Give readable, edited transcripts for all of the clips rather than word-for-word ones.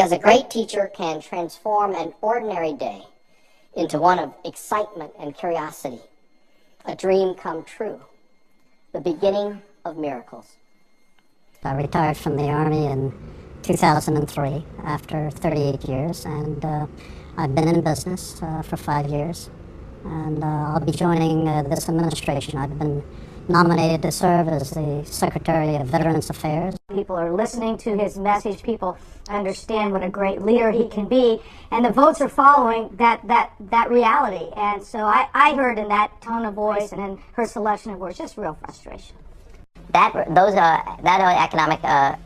Because a great teacher can transform an ordinary day into one of excitement and curiosity, a dream come true, the beginning of miracles. I retired from the Army in 2003 after 38 years, and I've been in business for 5 years, and I'll be joining this administration. I've been nominated to serve as the Secretary of Veterans Affairs. People are listening to his message. People understand what a great leader he can be, and the votes are following that reality. And so I heard in that tone of voice and in her selection of words just real frustration. That Economic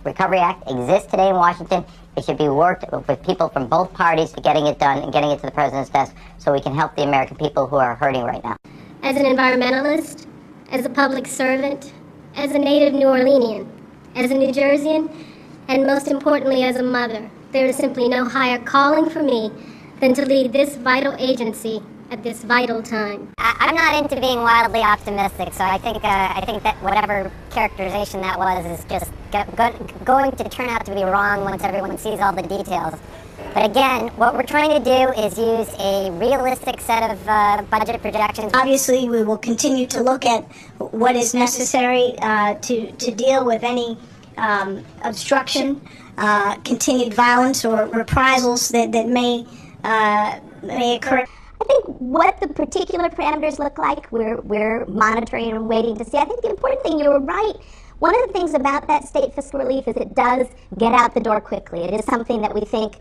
Recovery Act exists today in Washington. It should be worked with people from both parties to getting it done and getting it to the president's desk so we can help the American people who are hurting right now. As an environmentalist, as a public servant, as a native New Orleanian, as a New Jerseyan, and most importantly as a mother, there is simply no higher calling for me than to lead this vital agency at this vital time. I'm not into being wildly optimistic, so I think that whatever characterization that was is just going to turn out to be wrong once everyone sees all the details. But again, what we're trying to do is use a realistic set of budget projections. Obviously, we will continue to look at what is necessary to deal with any obstruction, continued violence, or reprisals that may occur. I think what the particular parameters look like, we're monitoring and waiting to see. I think the important thing, you were right, one of the things about that state fiscal relief is it does get out the door quickly. It is something that we think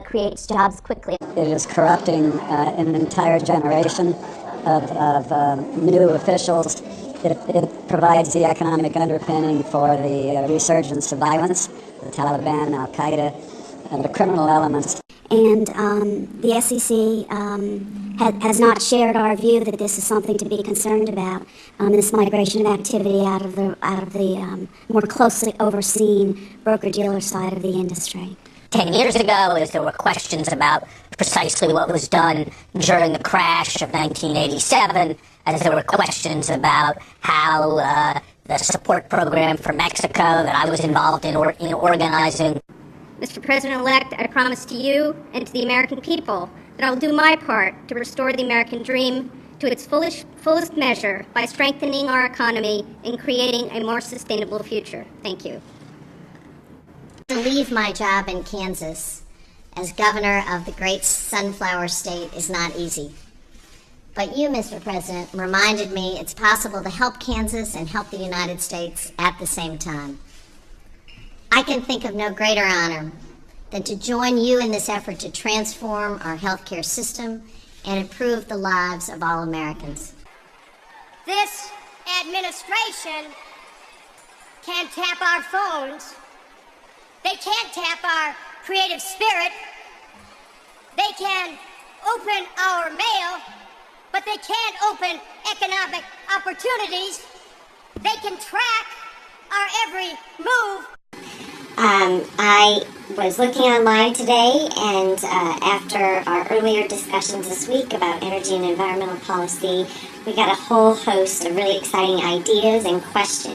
creates jobs quickly. It is corrupting an entire generation of new officials. It provides the economic underpinning for the resurgence of violence, the Taliban, Al-Qaeda, and the criminal elements. And the SEC has not shared our view that this is something to be concerned about. This migration of activity out of the more closely overseen broker-dealer side of the industry. 10 years ago, as there were questions about precisely what was done during the crash of 1987, as there were questions about how the support program for Mexico that I was involved in organizing. Mr. President-elect, I promise to you and to the American people that I will do my part to restore the American dream to its fullest measure by strengthening our economy and creating a more sustainable future. Thank you. To leave my job in Kansas as governor of the great sunflower state is not easy. But you, Mr. President, reminded me it's possible to help Kansas and help the United States at the same time. I can think of no greater honor than to join you in this effort to transform our healthcare system and improve the lives of all Americans. This administration can tap our phones. They can't tap our creative spirit. They can open our mail, but they can't open economic opportunities. They can track our every move. I was looking online today, and after our earlier discussions this week about energy and environmental policy, we got a whole host of really exciting ideas and questions.